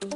I'm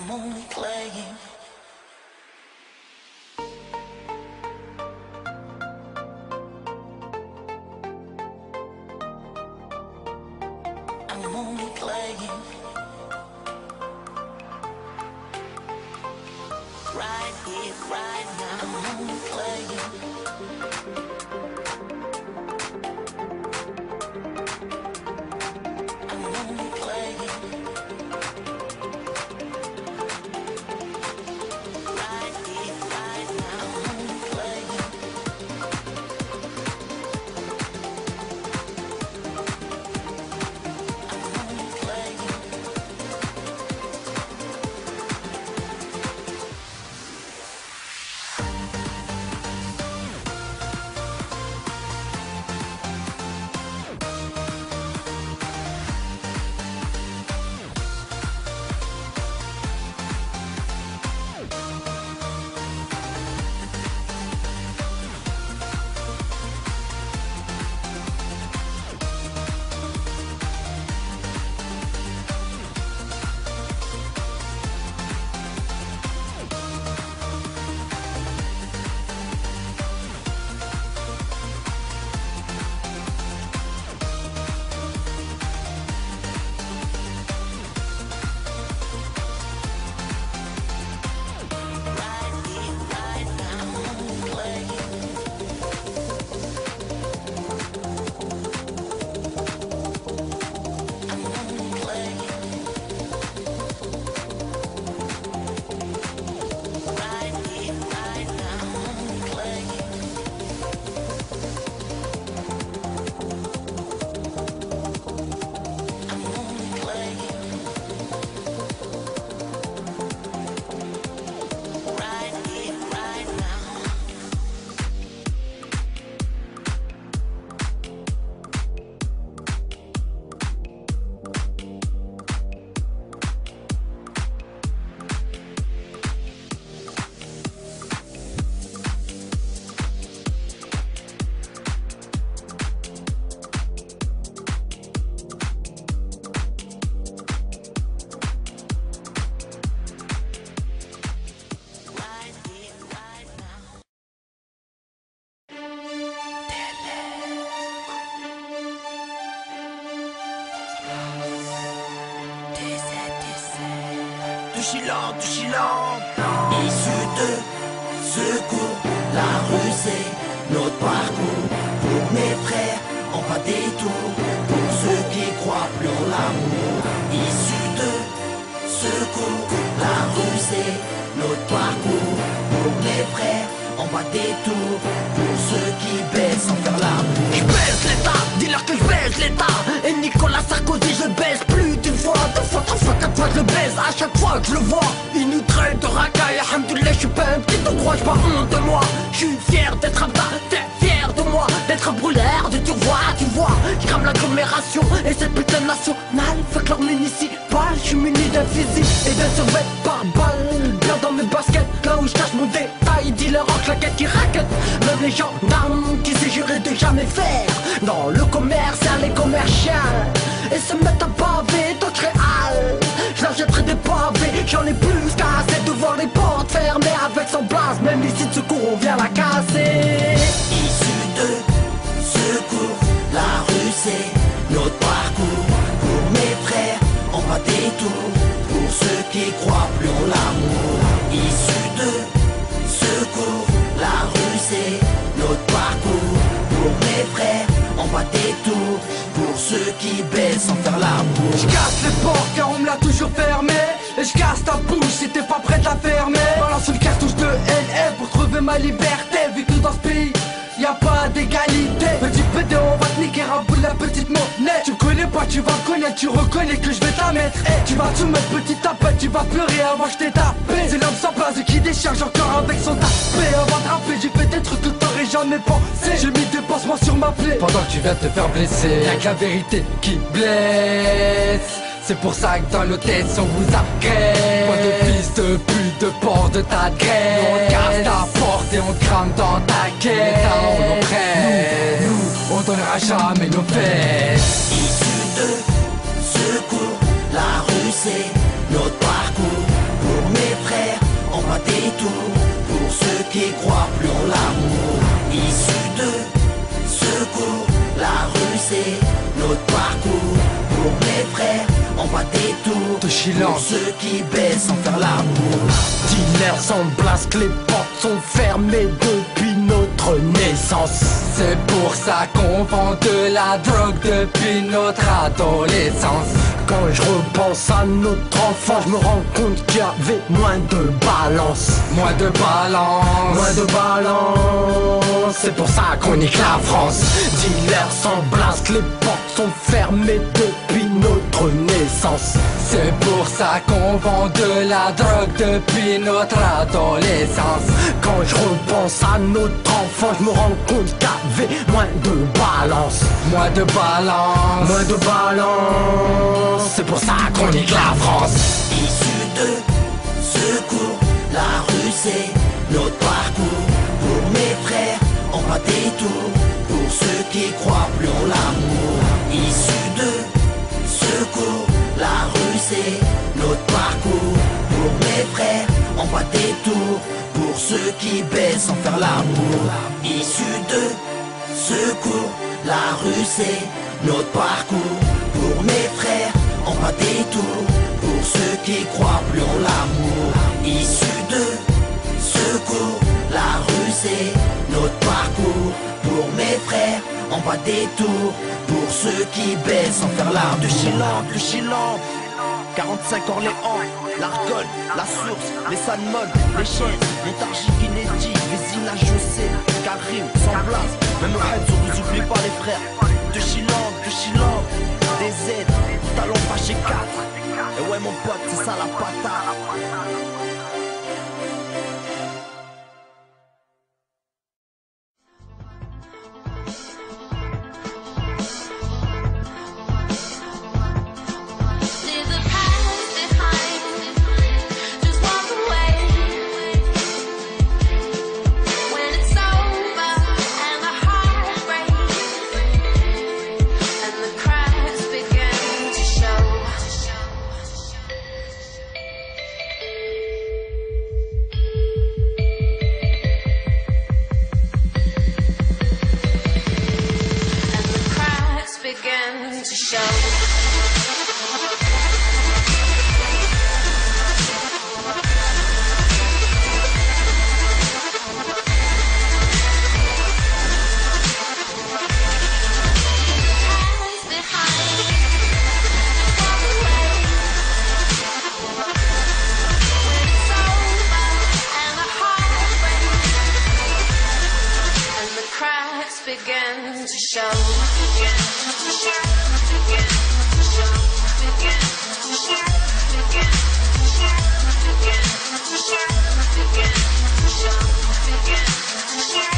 only playing. I'm only playing. Right here, right now. I'm only playing. I'm only playing. Right here, right now. I'm only playing. I'm only playing. Du Chilan, issu de secours, la rue c'est notre parcours. Pour mes frères, en pas des tours, pour ceux qui croient plus en l'amour. Issu de secours, la rue c'est notre parcours. Pour mes frères, en pas des tours, pour ceux qui baissent sans faire l'amour. Je baisse l'état, dis-leur que je baisse l'état. Et Nicolas Sarkozy je baisse plus d'une fois, deux fois, trois fois, quatre fois je le baise. À chaque fois que je le vois, il nous traite de racaille. Alhamdoulilah, je suis pas un petit endroit, j'ai pas honte de moi. Je suis fier d'être Abda, t'es fier de moi. D'être un brûleur de tiroir, tu vois. Je crame l'agglomération et cette putain nationale fait que leur municipal. Je suis muni d'un fusil et d'un survêt par balle. Bien dans mes baskets, là où je cache mon détail, dealer en claquette qui raquette. Même les gendarmes qui s'est juré de jamais faire dans le commercial et commercial, et se mettent à baver d'autres réals. Je leur jetterai des pavés, j'en ai plus qu'à assez de voir les portes fermées avec son blase. Même ici de secours on vient la casser. Issu de secours, la rue c'est notre parcours. Pour mes frères, on bat des tours. Pour ceux qui croient plus en l'amour. Issu de secours, la rue c'est notre parcours. Pour mes frères, on bat des tours. Pour ceux qui baissent sans faire l'amour. Je casse les portes car on me l'a toujours fermé. Et je casse ta bouche si t'es pas prête à fermer. Balance une cartouche de NF pour trouver ma liberté. Vu que dans ce pays y'a pas d'égalité. Petit pédé on va te niquer à bout de la petite monnaie. Tu me connais pas, tu vas me connaître, tu reconnais que je vais te la mettre. Tu vas te mettre petite tapette, tu vas pleurer avant que je t'ai tapé. C'est l'homme sans place qui décharge encore avec son tapé. Avant de rapper j'ai fait des trucs que t'aurais jamais pensé. J'ai mis des pansements sur ma plaie pendant que tu viens te faire blesser. Y'a que la vérité qui blesse. C'est pour ça que dans l'hôtesse on vous agresse. Pas de fils de pute, de porc de ta graisse. Nous on casse ta porte et on te crame dans ta caisse. Les talons on l'oppresse. Nous on donnera jamais nos fesses. Issu de secours, la rue c'est notre parcours. Pour mes frères, on bat des tours. Pour ceux qui croient plus en l'amour. Issu de secours, la rue c'est notre parcours. Pour mes frères, on bat des tours. De silence. Pour ceux qui baissent sans faire l'amour. Dealer sans blase, que les portes sont fermées depuis notre naissance. C'est pour ça qu'on vend de la drogue depuis notre adolescence. Quand je repense à notre enfance, je me rends compte qu'il y avait moins de balance. Moins de balance. Moins de balance. C'est pour ça qu'on nique la France. Dealer sans blase, que les portes sont fermées depuis notre naissance. C'est pour ça qu'on vend de la drogue depuis notre adolescence. Quand je repense à notre enfance, je me rends compte qu'il y avait moins de balance. Moins de balance. Moins de balance. C'est pour ça qu'on nique la France. Issu de secours, la rue c'est notre parcours. Pour mes frères, on bat des tours. Pour ceux qui croient plus en l'amour. Issu de secours, la rue c'est notre parcours. Pour mes frères, on bat des tours. Pour ceux qui baissent sans faire l'amour. Issu de secours, la rue c'est notre parcours. Pour mes frères, on bat des tours. Pour ceux qui croient plus en l'amour. Issu de secours, la rue c'est notre parcours. Pour mes frères, on bat des tours. Pour ceux qui baissent sans faire l'amour. De Chilampe, 45 Orléans, l'Argonne, la Source, les Salmon, les Chaises, Montargis, Inédit, Vézina, José, Karim, sans place, même Red, on vous oublie pas les frères. De Chilampe, des Z, talons fâchés 4. Et ouais mon pote, c'est ça la patate. begin to show. Begin to show. Begin to show.